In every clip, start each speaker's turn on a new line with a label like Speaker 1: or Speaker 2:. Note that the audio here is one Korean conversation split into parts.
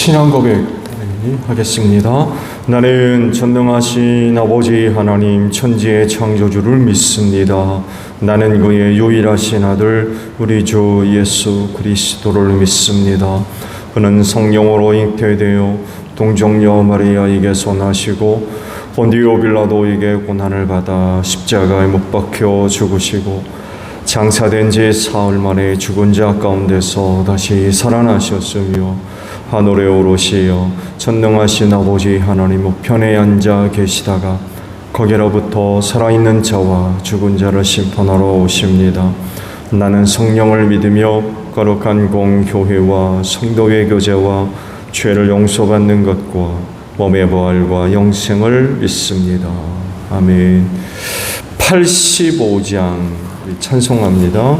Speaker 1: 신앙 고백 하겠습니다. 나는 전능하신 아버지 하나님 천지의 창조주를 믿습니다. 나는 그의 유일하신 아들 우리 주 예수 그리스도를 믿습니다. 그는 성령으로 잉태되어 동정녀 마리아에게서 나시고 본디오 빌라도에게 고난을 받아 십자가에 못 박혀 죽으시고 장사된 지 사흘 만에 죽은 자 가운데서 다시 살아나셨으며 하늘에 오르시어 전능하신 아버지 하나님 우편에 앉아 계시다가 거기로부터 살아있는 자와 죽은 자를 심판하러 오십니다. 나는 성령을 믿으며 거룩한 공교회와 성도의 교제와 죄를 용서받는 것과 몸의 부활과 영생을 믿습니다. 아멘. 85장 찬송합니다.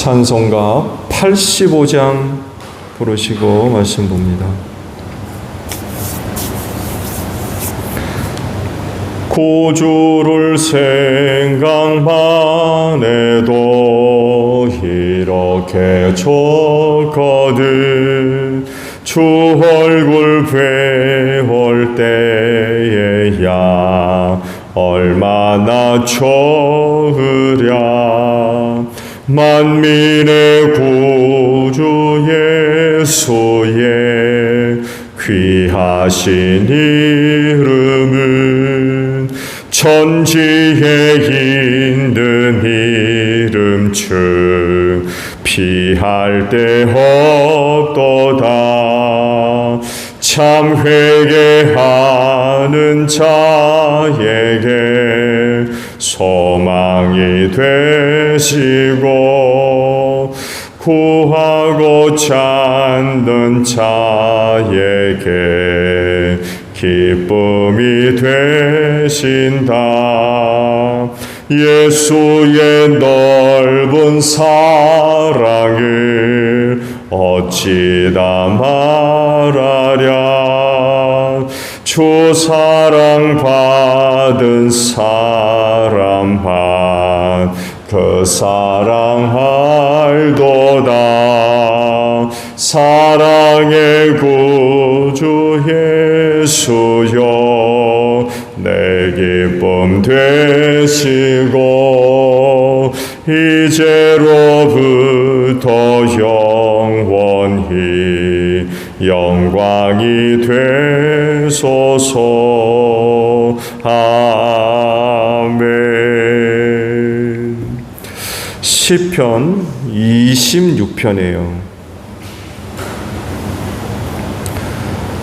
Speaker 1: 찬송가 85장 부르시고 말씀 봅니다. 구주를 생각만 해도 이렇게 좋거든. 주 얼굴 뵈올 때에야 얼마나 좋으랴. 만민의 구주 예수의 귀하신 이름은 천지에 있는 이름 중 피할 데 없도다. 참 회개하는 자에게 소망이 되시고 구하고 찾는 자에게 기쁨이 되신다. 예수의 넓은 사랑을 어찌 다 말하랴. 주 사랑 받은 사람만 그 사랑 알도다. 사랑의 구주 예수여 내 기쁨 되시고 이제로부터 영원히 영광이 되소서. 아멘. 시편 26편이에요.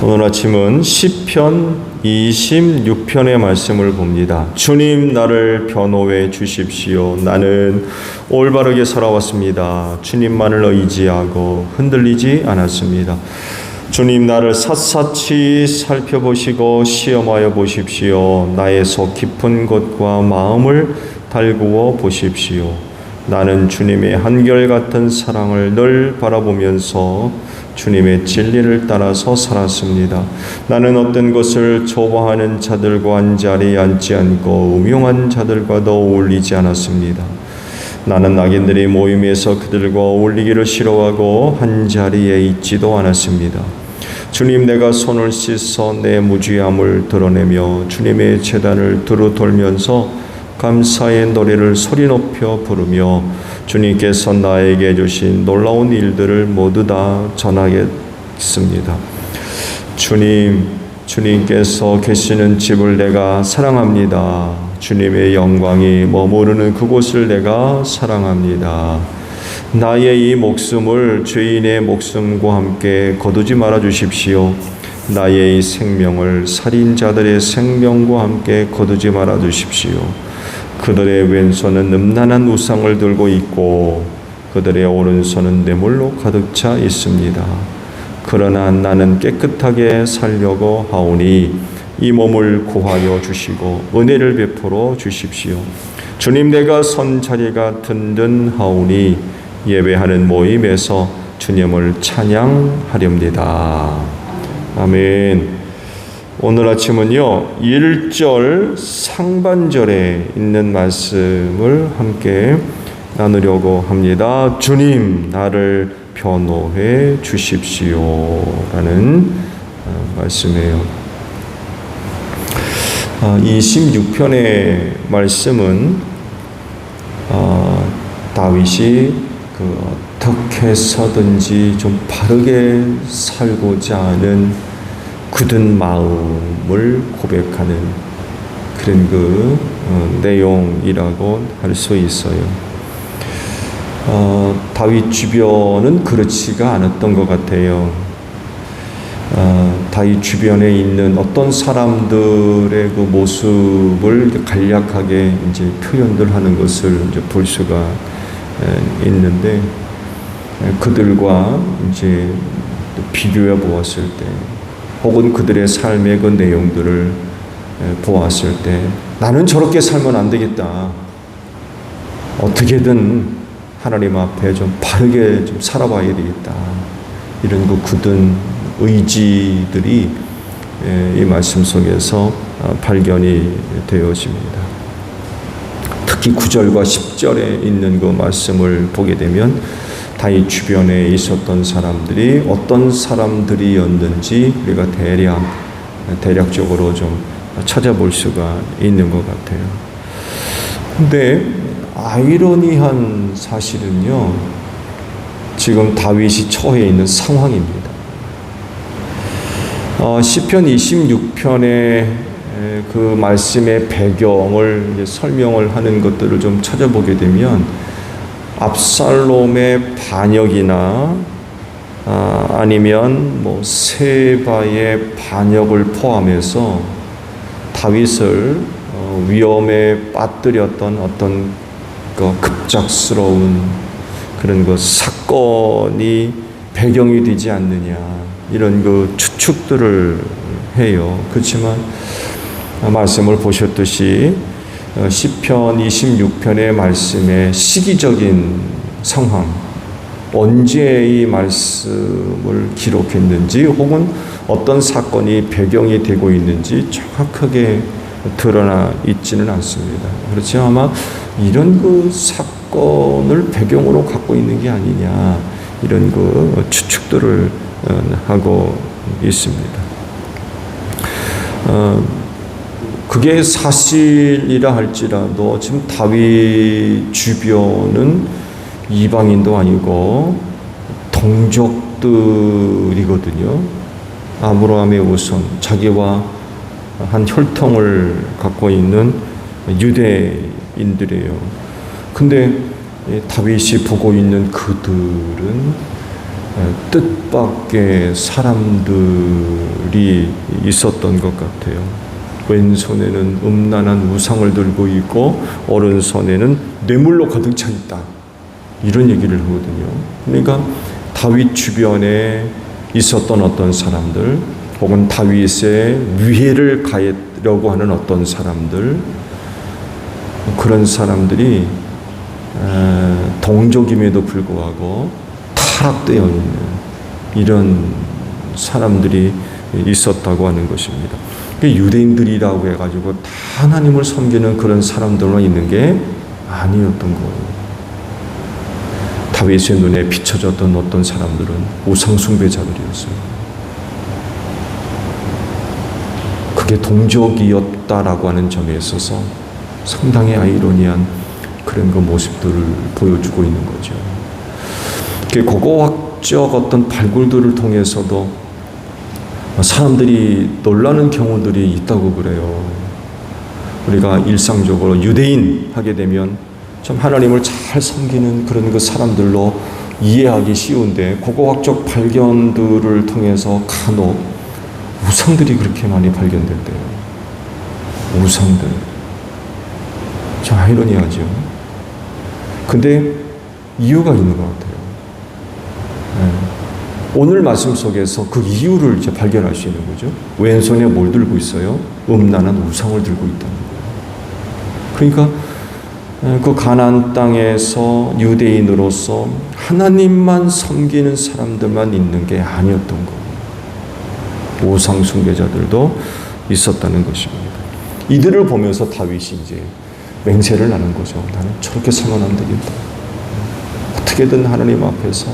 Speaker 1: 오늘 아침은 시편 26편의 말씀을 봅니다. 주님 나를 변호해 주십시오. 나는 올바르게 살아왔습니다. 주님만을 의지하고 흔들리지 않았습니다. 주님 나를 샅샅이 살펴보시고 시험하여 보십시오. 나의 속 깊은 곳과 마음을 달구어 보십시오. 나는 주님의 한결같은 사랑을 늘 바라보면서 주님의 진리를 따라서 살았습니다. 나는 어떤 것을 좋아하는 자들과 한자리에 앉지 않고 음흉한 자들과도 어울리지 않았습니다. 나는 악인들의 모임에서 그들과 어울리기를 싫어하고 한자리에 있지도 않았습니다. 주님 내가 손을 씻어 내 무죄함을 드러내며 주님의 제단을 두루 돌면서 감사의 노래를 소리 높여 부르며 주님께서 나에게 주신 놀라운 일들을 모두 다 전하겠습니다. 주님께서 계시는 집을 내가 사랑합니다. 주님의 영광이 머무르는 그곳을 내가 사랑합니다. 나의 이 목숨을 죄인의 목숨과 함께 거두지 말아 주십시오. 나의 이 생명을 살인자들의 생명과 함께 거두지 말아 주십시오. 그들의 왼손은 음란한 우상을 들고 있고 그들의 오른손은 뇌물로 가득 차 있습니다. 그러나 나는 깨끗하게 살려고 하오니 이 몸을 구하여 주시고 은혜를 베풀어 주십시오. 주님 내가 선 자리가 든든하오니 예배하는 모임에서 주님을 찬양하렵니다. 아멘. 오늘 아침은요 1절 상반절에 있는 말씀을 함께 나누려고 합니다. 주님 나를 변호해 주십시오 라는 말씀이에요. 이 16편의 말씀은 다윗이 어떻게 해서든지 좀 바르게 살고자 하는 굳은 마음을 고백하는 그런 내용이라고 할 수 있어요. 다윗 주변은 그렇지가 않았던 것 같아요. 다윗 주변에 있는 어떤 사람들의 그 모습을 간략하게 이제 표현들 하는 것을 이제 볼 수가 있는데, 그들과 이제 비교해 보았을 때, 혹은 그들의 삶의 그 내용들을 보았을 때, 나는 저렇게 살면 안 되겠다. 어떻게든 하나님 앞에 좀 바르게 좀 살아봐야 되겠다. 이런 그 굳은 의지들이 이 말씀 속에서 발견이 되어집니다. 특히 9절과 10절에 있는 그 말씀을 보게 되면 다윗 주변에 있었던 사람들이 어떤 사람들이었는지 우리가 대략적으로 좀 찾아볼 수가 있는 것 같아요. 근데 아이러니한 사실은요, 지금 다윗이 처해 있는 상황입니다. 시편 26편의 그 말씀의 배경을 이제 설명을 하는 것들을 좀 찾아보게 되면 압살롬의 반역이나 아니면 뭐 세바의 반역을 포함해서 다윗을 위험에 빠뜨렸던 어떤 그 급작스러운 그런 그 사건이 배경이 되지 않느냐, 이런 그 추측들을 해요. 그렇지만 말씀을 보셨듯이 시편 26편의 말씀의 시기적인 상황, 언제 이 말씀을 기록했는지 혹은 어떤 사건이 배경이 되고 있는지 정확하게 드러나 있지는 않습니다. 그렇지만 아마 이런 그 사건을 배경으로 갖고 있는 게 아니냐, 이런 그 추측들을 하고 있습니다. 그게 사실이라 할지라도 지금 다윗 주변은 이방인도 아니고 동족들이거든요. 아브라함의 우선, 자기와 한 혈통을 갖고 있는 유대인들이에요. 근데 다윗이 보고 있는 그들은 뜻밖의 사람들이 있었던 것 같아요. 왼손에는 음란한 우상을 들고 있고 오른손에는 뇌물로 가득 차 있다, 이런 얘기를 하거든요. 그러니까 다윗 주변에 있었던 어떤 사람들, 혹은 다윗의 위해를 가하려고 하는 어떤 사람들, 그런 사람들이 동족임에도 불구하고 타락되어 있는 이런 사람들이 있었다고 하는 것입니다. 유대인들이라고 해가지고 다 하나님을 섬기는 그런 사람들만 있는 게 아니었던 거예요. 다윗의 눈에 비춰졌던 어떤 사람들은 우상 숭배자들이었어요. 그게 동족이었다라고 하는 점에 있어서 상당히 아이러니한 그런 그 모습들을 보여주고 있는 거죠. 고고학적 어떤 발굴들을 통해서도 사람들이 놀라는 경우들이 있다고 그래요. 우리가 일상적으로 유대인 하게 되면 참 하나님을 잘 섬기는 그런 그 사람들로 이해하기 쉬운데, 고고학적 발견들을 통해서 간혹 우상들이 그렇게 많이 발견될 때요. 우상들. 참 아이러니하죠. 근데 이유가 있는 것 같아요. 오늘 말씀 속에서 그 이유를 이제 발견할 수 있는 거죠. 왼손에 뭘 들고 있어요? 음란한 우상을 들고 있다는 거예요. 그러니까 그 가나안 땅에서 유대인으로서 하나님만 섬기는 사람들만 있는 게 아니었던 거예요. 우상 숭배자들도 있었다는 것입니다. 이들을 보면서 다윗이 이제 맹세를 하는 거죠. 나는 저렇게 살면 안 되겠다. 어떻게든 하나님 앞에서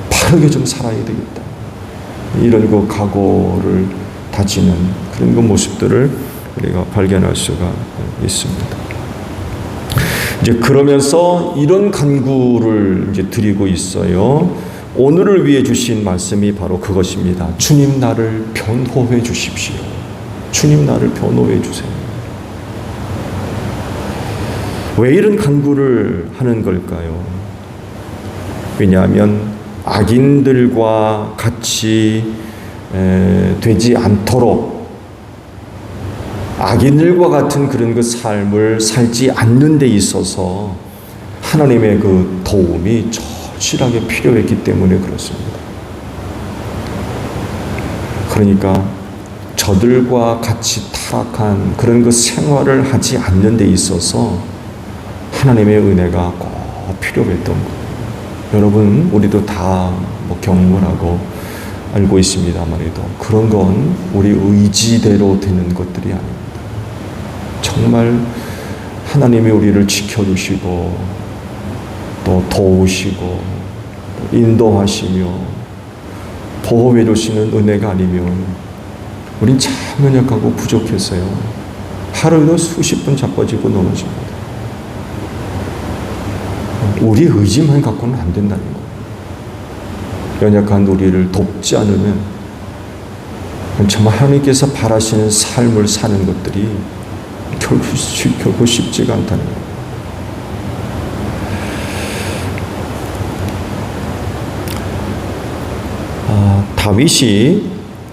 Speaker 1: 바르게 좀 살아야 되겠다. 이런 그 각오를 다지는 그런 그 모습들을 우리가 발견할 수가 있습니다. 이제 그러면서 이런 간구를 이제 드리고 있어요. 오늘을 위해 주신 말씀이 바로 그것입니다. 주님 나를 변호해 주십시오. 주님 나를 변호해 주세요. 왜 이런 간구를 하는 걸까요? 왜냐하면 악인들과 같이 되지 않도록 악인들과 같은 그런 그 삶을 살지 않는 데 있어서 하나님의 그 도움이 절실하게 필요했기 때문에 그렇습니다. 그러니까 저들과 같이 타락한 그런 그 생활을 하지 않는 데 있어서 하나님의 은혜가 꼭 필요했던 거예요. 여러분, 우리도 다 뭐 경험을 하고 알고 있습니다만에도 그런 건 우리 의지대로 되는 것들이 아닙니다. 정말 하나님이 우리를 지켜주시고 또 도우시고 또 인도하시며 보호해 주시는 은혜가 아니면 우린 참 연약하고 부족했어요. 하루에도 수십 번 자빠지고 넘어집니다. 우리 의지만 갖고는 안 된다는 거예요. 연약한 우리를 돕지 않으면 정말 하나님께서 바라시는 삶을 사는 것들이 결코 쉽지가 않다는 거예요. 다윗이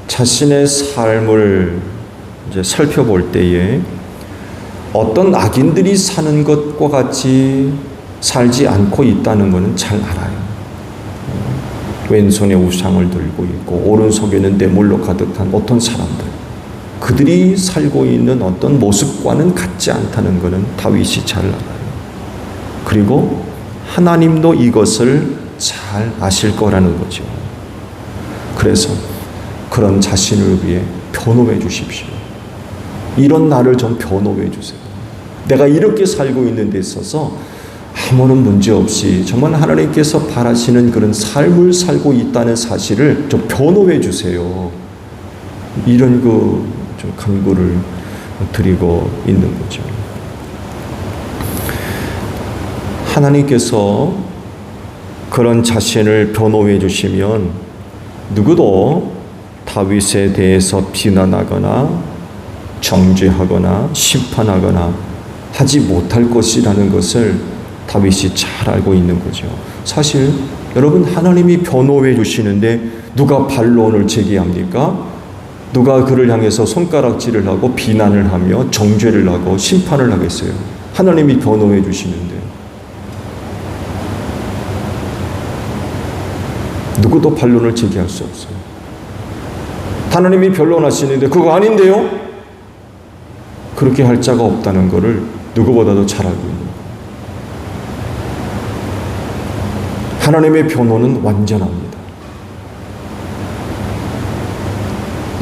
Speaker 1: 자신의 삶을 이제 살펴볼 때에 어떤 악인들이 사는 것과 같이 살지 않고 있다는 것은 잘 알아요. 왼손에 우상을 들고 있고 오른손에는 뇌물로 가득한 어떤 사람들, 그들이 살고 있는 어떤 모습과는 같지 않다는 것은 다윗이 잘 알아요. 그리고 하나님도 이것을 잘 아실 거라는 거죠. 그래서 그런 자신을 위해 변호해 주십시오. 이런 나를 좀 변호해 주세요. 내가 이렇게 살고 있는 데 있어서 아무런 문제 없이 정말 하나님께서 바라시는 그런 삶을 살고 있다는 사실을 좀 변호해 주세요. 이런 좀 간구를 드리고 있는 거죠. 하나님께서 그런 자신을 변호해 주시면 누구도 다윗에 대해서 비난하거나 정죄하거나 심판하거나 하지 못할 것이라는 것을 다윗이 잘 알고 있는 거죠. 사실 여러분, 하나님이 변호해 주시는데 누가 반론을 제기합니까? 누가 그를 향해서 손가락질을 하고 비난을 하며 정죄를 하고 심판을 하겠어요? 하나님이 변호해 주시는데 누구도 반론을 제기할 수 없어요. 하나님이 변론하시는데 그거 아닌데요? 그렇게 할 자가 없다는 것을 누구보다도 잘 알고 있는 거예요. 하나님의 변호는 완전합니다.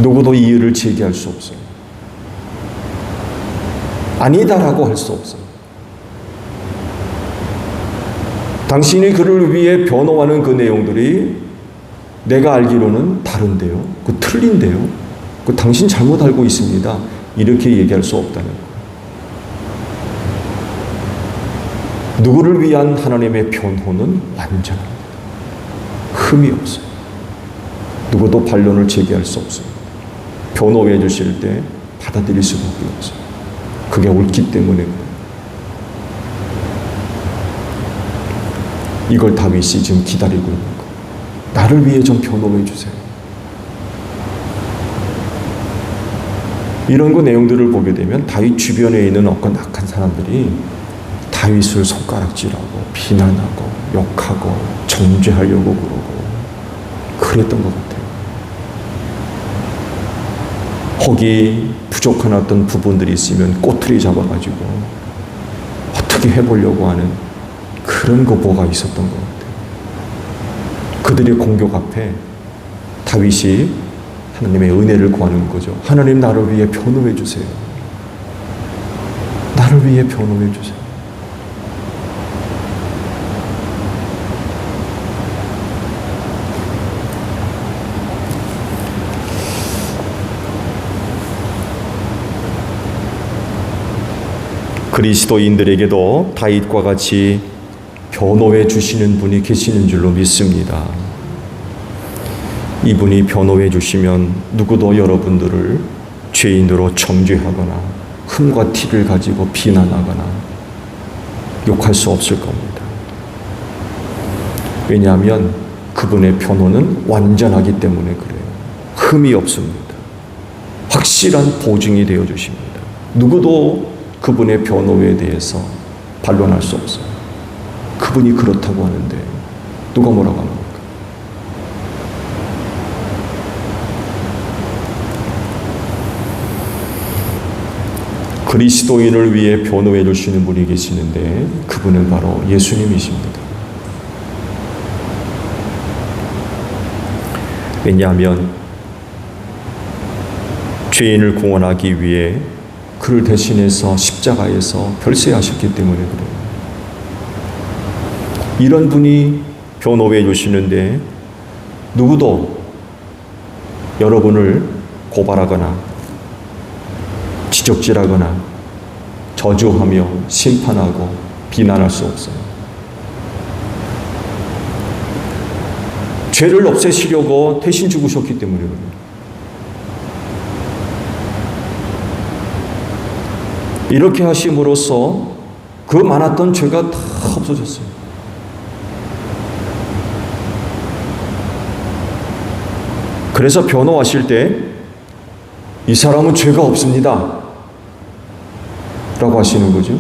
Speaker 1: 누구도 이의를 제기할 수 없어요. 아니다라고 할 수 없어요. 당신이 그를 위해 변호하는 그 내용들이 내가 알기로는 다른데요. 그 틀린데요. 그 당신 잘못 알고 있습니다. 이렇게 얘기할 수 없다는 거예요. 누구를 위한 하나님의 변호는 완전합니다. 흠이 없어요. 누구도 반론을 제기할 수 없어요. 변호해 주실 때 받아들일 수밖에 없어요. 그게 옳기 때문에 그래요. 이걸 다윗이 지금 기다리고 있는 거예요. 나를 위해 좀 변호해 주세요. 이런 그 내용들을 보게 되면 다윗 주변에 있는 어떤 악한 사람들이 다윗을 손가락질하고 비난하고 욕하고 정죄하려고 그러고 그랬던 것 같아요. 혹이 부족한 어떤 부분들이 있으면 꼬투리 잡아가지고 어떻게 해보려고 하는 그런 거보가 있었던 것 같아요. 그들의 공격 앞에 다윗이 하나님의 은혜를 구하는 거죠. 하나님, 나를 위해 변호해 주세요. 나를 위해 변호해 주세요. 그리스도인들에게도 다윗과 같이 변호해 주시는 분이 계시는 줄로 믿습니다. 이분이 변호해 주시면 누구도 여러분들을 죄인으로 정죄하거나 흠과 티를 가지고 비난하거나 욕할 수 없을 겁니다. 왜냐하면 그분의 변호는 완전하기 때문에 그래요. 흠이 없습니다. 확실한 보증이 되어 주십니다. 누구도 그분의 변호에 대해서 반론할 수 없어요. 그분이 그렇다고 하는데 누가 뭐라고 합니까? 그리스도인을 위해 변호해 주시는 분이 계시는데 그분은 바로 예수님이십니다. 왜냐하면 죄인을 구원하기 위해 그를 대신해서 십자가에서 별세하셨기 때문에 그래요. 이런 분이 변호해 주시는데 누구도 여러분을 고발하거나 지적질하거나 저주하며 심판하고 비난할 수 없어요. 죄를 없애시려고 대신 죽으셨기 때문에 그래요. 이렇게 하심으로써 그 많았던 죄가 다 없어졌어요. 그래서 변호하실 때 이 사람은 죄가 없습니다 라고 하시는 거죠.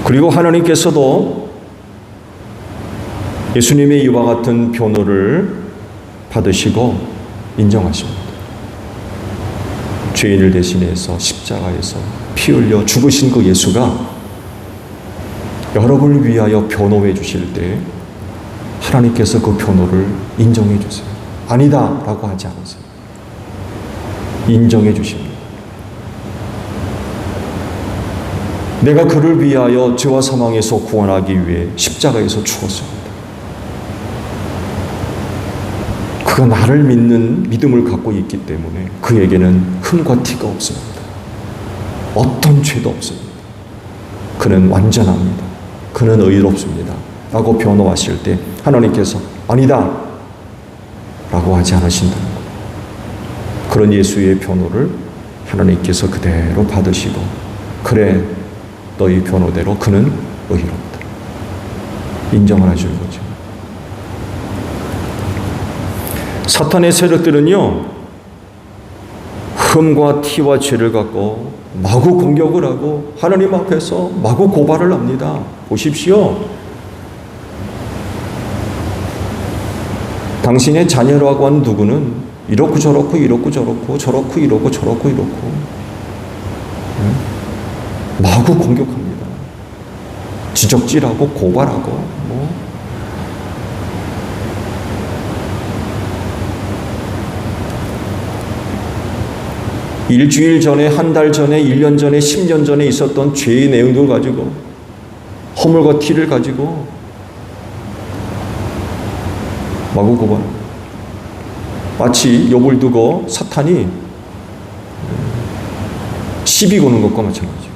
Speaker 1: 그리고 하나님께서도 예수님의 이와 같은 변호를 받으시고 인정하십니다. 죄인을 대신해서 십자가에서 피 흘려 죽으신 그 예수가 여러분을 위하여 변호해 주실 때 하나님께서 그 변호를 인정해 주세요. 아니다 라고 하지 않으세요. 인정해 주십니다. 내가 그를 위하여 죄와 사망에서 구원하기 위해 십자가에서 죽었습니다. 그가 나를 믿는 믿음을 갖고 있기 때문에 그에게는 흠과 티가 없습니다. 어떤 죄도 없습니다. 그는 완전합니다. 그는 의롭습니다. 라고 변호하실 때 하나님께서 아니다 라고 하지 않으신다는 것. 그런 예수의 변호를 하나님께서 그대로 받으시고 그래 너희 변호대로 그는 의롭다 인정을 해주는 거죠. 사탄의 세력들은요 흠과 티와 죄를 갖고 마구 공격을 하고 하나님 앞에서 마구 고발을 합니다. 보십시오. 당신의 자녀라고 하는 누구는 이렇고 저렇고 이렇고 저렇고 저렇고 이렇고 저렇고 이렇고 마구 공격합니다. 지적질하고 고발하고 일주일 전에, 한 달 전에, 1년 전에, 10년 전에 있었던 죄의 내용들 가지고 허물과 티를 가지고 마구 고발. 마치 욥을 두고 사탄이 시비 거는 것과 마찬가지예요.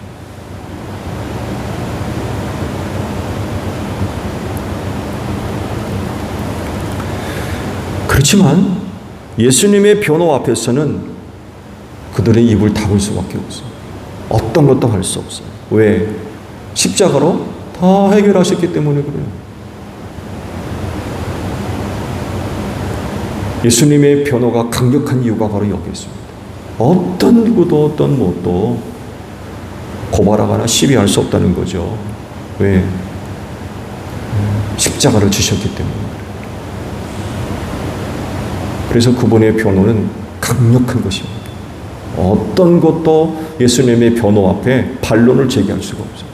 Speaker 1: 그렇지만 예수님의 변호 앞에서는 그들의 입을 닫을 수밖에 없어요. 어떤 것도 할 수 없어요. 왜? 십자가로 다 해결하셨기 때문에 그래요. 예수님의 변호가 강력한 이유가 바로 여기 있습니다. 어떤 누구도 어떤 무엇도 고발하거나 시비할 수 없다는 거죠. 왜? 십자가를 지셨기 때문에. 그래서 그분의 변호는 강력한 것입니다. 어떤 것도 예수님의 변호 앞에 반론을 제기할 수가 없어요.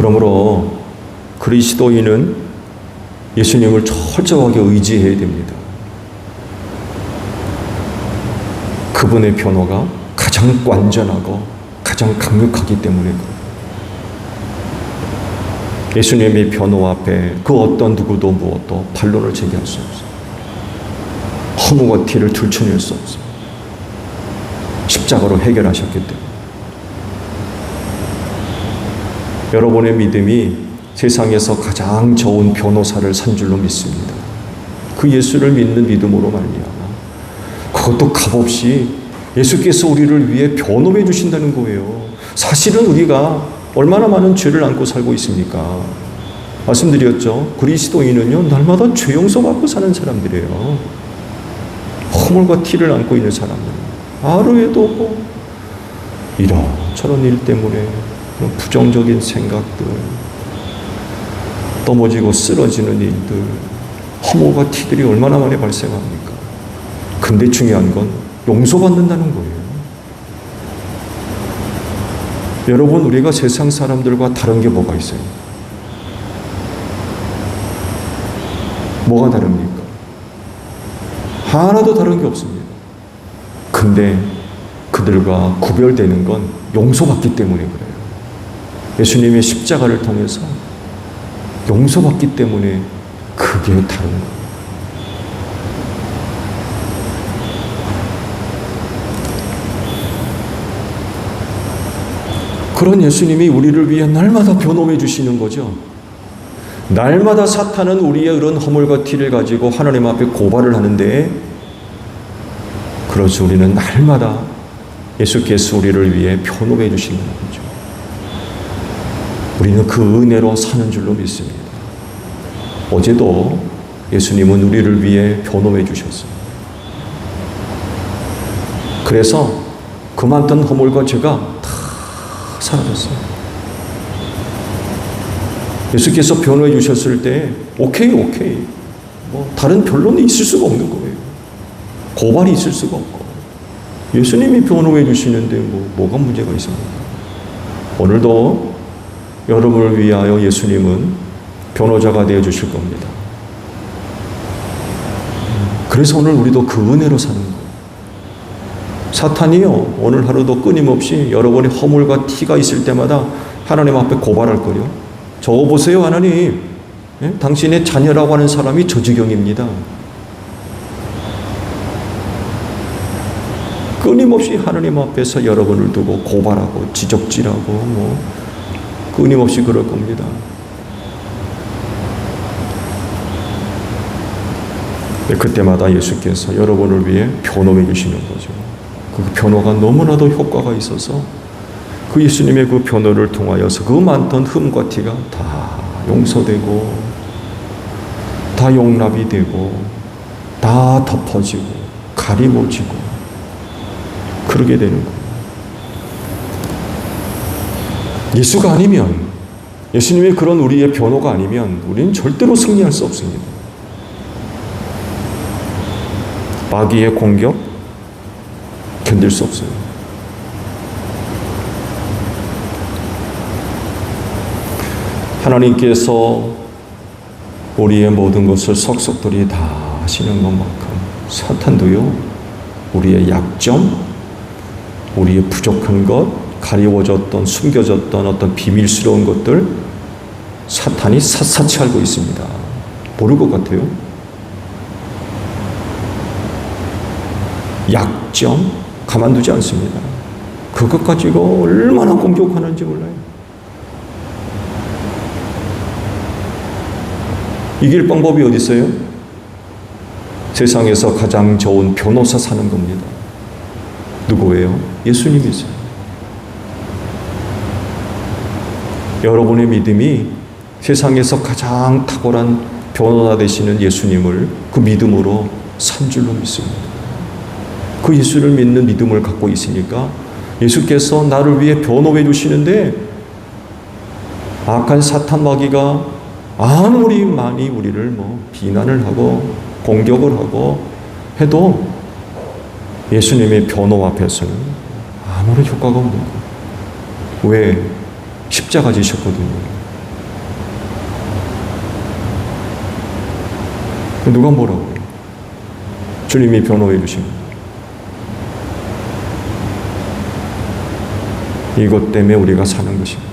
Speaker 1: 그러므로 그리스도인은 예수님을 철저하게 의지해야 됩니다. 그분의 변호가 가장 완전하고 가장 강력하기 때문에 그래요. 예수님의 변호 앞에 그 어떤 누구도 무엇도 반론을 제기할 수 없어요. 허무와 티를 들춰낼 수 없어요. 십자가로 해결하셨기 때문에. 여러분의 믿음이 세상에서 가장 좋은 변호사를 산 줄로 믿습니다. 그 예수를 믿는 믿음으로 말미암아 그것도 값없이 예수께서 우리를 위해 변호해 주신다는 거예요. 사실은 우리가 얼마나 많은 죄를 안고 살고 있습니까? 말씀드렸죠. 그리스도인은요, 날마다 죄 용서받고 사는 사람들이에요. 허물과 티를 안고 있는 사람들. 하루에도 없고 이런저런 일 때문에 부정적인 생각들, 넘어지고 쓰러지는 일들, 허물과 티들이 얼마나 많이 발생합니까? 근데 중요한 건 용서받는다는 거예요. 여러분, 우리가 세상 사람들과 다른 게 뭐가 있어요? 뭐가 다릅니까? 하나도 다른 게 없습니다. 근데 그들과 구별되는 건 용서받기 때문에 그래요. 예수님의 십자가를 통해서 용서받기 때문에 그게 다른 거예요. 그런 예수님이 우리를 위해 날마다 변호해 주시는 거죠. 날마다 사탄은 우리의 이런 허물과 티를 가지고 하나님 앞에 고발을 하는데, 그렇죠. 우리는 날마다 예수께서 우리를 위해 변호해 주시는 거죠. 우리는 그 은혜로 사는 줄로 믿습니다. 어제도 예수님은 우리를 위해 변호해 주셨어요. 그래서 그 많던 허물과 죄가 다 사라졌어요. 예수께서 변호해 주셨을 때 오케이 뭐 다른 변론이 있을 수가 없는 거예요. 고발이 있을 수가 없고, 예수님이 변호해 주시는데 뭐가 문제가 있습니까? 오늘도 여러분을 위하여 예수님은 변호자가 되어 주실 겁니다. 그래서 오늘 우리도 그 은혜로 사는 거예요. 사탄이요, 오늘 하루도 끊임없이 여러분의 허물과 티가 있을 때마다 하나님 앞에 고발할 거요. 저거 보세요, 하나님. 예? 당신의 자녀라고 하는 사람이 저 지경입니다. 끊임없이 하나님 앞에서 여러분을 두고 고발하고 지적질하고 끊임없이 그럴 겁니다. 그때마다 예수께서 여러분을 위해 변호해 주시는 거죠. 그 변호가 너무나도 효과가 있어서 그 예수님의 그 변호를 통하여서 그 많던 흠과 티가 다 용서되고 다 용납이 되고 다 덮어지고 가리워지고 그러게 되는 거예요. 예수가 아니면, 예수님의 그런 우리의 변호가 아니면 우리는 절대로 승리할 수 없습니다. 마귀의 공격 견딜 수 없어요. 하나님께서 우리의 모든 것을 속속들이 다 아시는 것만큼 사탄도요, 우리의 약점, 우리의 부족한 것, 가리워졌던, 숨겨졌던 어떤 비밀스러운 것들, 사탄이 샅샅이 알고 있습니다. 모를 것 같아요. 약점, 가만두지 않습니다. 그것 가지고 얼마나 공격하는지 몰라요. 이길 방법이 어디 있어요? 세상에서 가장 좋은 변호사 사는 겁니다. 누구예요? 예수님이세요. 여러분의 믿음이 세상에서 가장 탁월한 변호사 되시는 예수님을 그 믿음으로 산 줄로 믿습니다. 그 예수를 믿는 믿음을 갖고 있으니까 예수께서 나를 위해 변호해 주시는데, 악한 사탄 마귀가 아무리 많이 우리를 비난을 하고 공격을 하고 해도 예수님의 변호 앞에서는 아무런 효과가 없는 거예요. 왜? 십자가 지셨거든요. 누가 뭐라고 해요? 주님이 변호해 주십니다. 이것 때문에 우리가 사는 것입니다.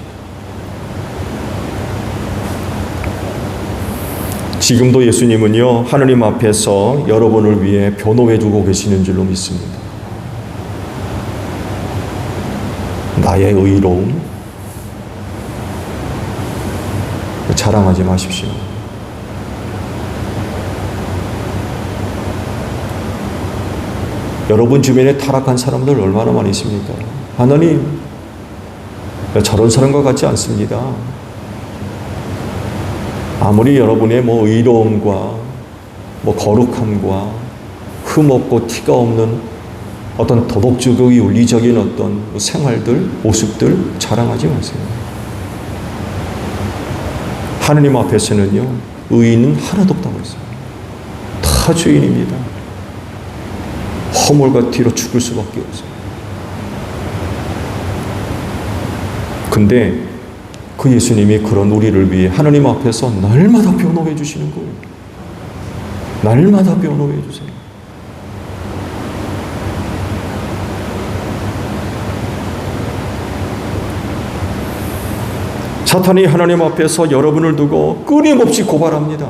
Speaker 1: 지금도 예수님은요, 하느님 앞에서 여러분을 위해 변호해 주고 계시는 줄로 믿습니다. 나의 의로움 자랑하지 마십시오. 여러분 주변에 타락한 사람들 얼마나 많이 있습니까? 하나님, 저런 사람과 같지 않습니다. 아무리 여러분의 의로움과 거룩함과 흠없고 티가 없는 어떤 도덕적이고 윤리적인 어떤 생활들, 모습들 자랑하지 마세요. 하느님 앞에서는요, 의인은 하나도 없다고 했어요. 다 죄인입니다. 허물과 티로 죽을 수밖에 없어요. 근데 그 예수님이 그런 우리를 위해 하느님 앞에서 날마다 변호해 주시는 거예요. 날마다 변호해 주세요. 사탄이 하나님 앞에서 여러분을 두고 끊임없이 고발합니다.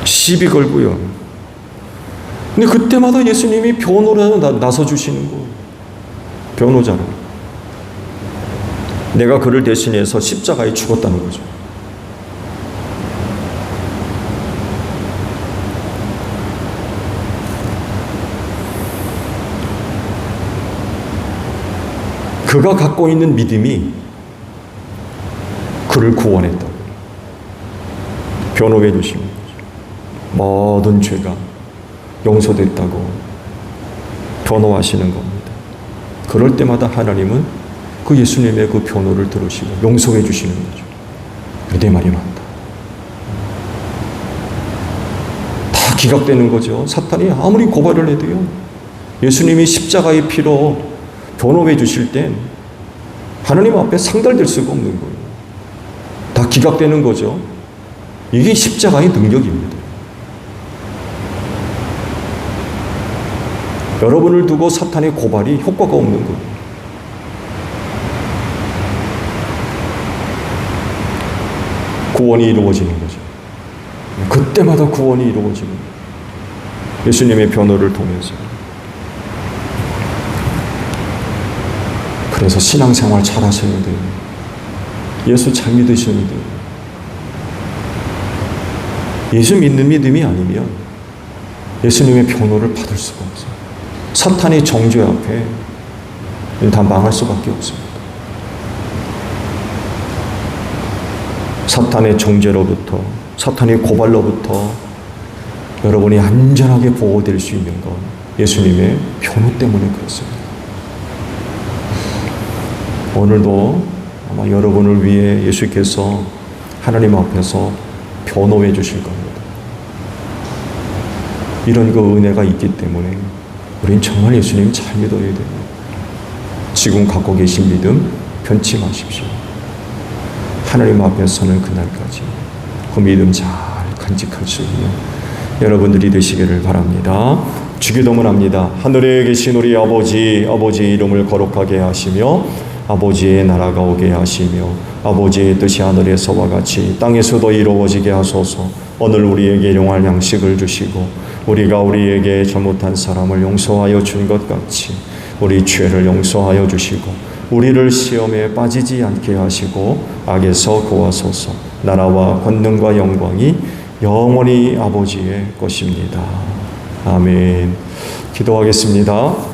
Speaker 1: 시비 걸고요. 근데 그때마다 예수님이 변호로 나서 주시는 거예요. 변호자로. 내가 그를 대신해서 십자가에 죽었다는 거죠. 그가 갖고 있는 믿음이 그를 구원했다고. 변호해 주시는 거죠. 모든 죄가 용서됐다고 변호하시는 겁니다. 그럴 때마다 하나님은 그 예수님의 그 변호를 들으시고 용서해 주시는 거죠. 내 말이 맞다. 다 기각되는 거죠. 사탄이 아무리 고발을 해도요, 예수님이 십자가의 피로 변호해 주실 땐 하나님 앞에 상달될 수가 없는 거예요. 다 기각되는 거죠. 이게 십자가의 능력입니다. 여러분을 두고 사탄의 고발이 효과가 없는 거예요. 구원이 이루어지는 거죠. 그때마다 구원이 이루어지는 거예요. 예수님의 변호를 통해서. 그래서 신앙생활 잘 하셔야 돼요. 예수 잘 믿으셔야 돼요. 예수 믿는 믿음이 아니면 예수님의 변호를 받을 수가 없어요. 사탄의 정죄 앞에 다 망할 수밖에 없습니다. 사탄의 정죄로부터, 사탄의 고발로부터 여러분이 안전하게 보호될 수 있는 건 예수님의 변호 때문에 그렇습니다. 오늘도 아마 여러분을 위해 예수께서 하나님 앞에서 변호해 주실 겁니다. 이런 그 은혜가 있기 때문에 우린 정말 예수님 잘 믿어야 됩니다. 지금 갖고 계신 믿음 변치 마십시오. 하나님 앞에 서는 그날까지 그 믿음 잘 간직할 수 있는 여러분들이 되시기를 바랍니다. 주기도문 합니다. 하늘에 계신 우리 아버지, 아버지의 이름을 거룩하게 하시며 아버지의 나라가 오게 하시며 아버지의 뜻이 하늘에서와 같이 땅에서도 이루어지게 하소서. 오늘 우리에게 일용할 양식을 주시고 우리가 우리에게 잘못한 사람을 용서하여 준 것 같이 우리 죄를 용서하여 주시고 우리를 시험에 빠지지 않게 하시고 악에서 구하소서. 나라와 권능과 영광이 영원히 아버지의 것입니다. 아멘. 기도하겠습니다.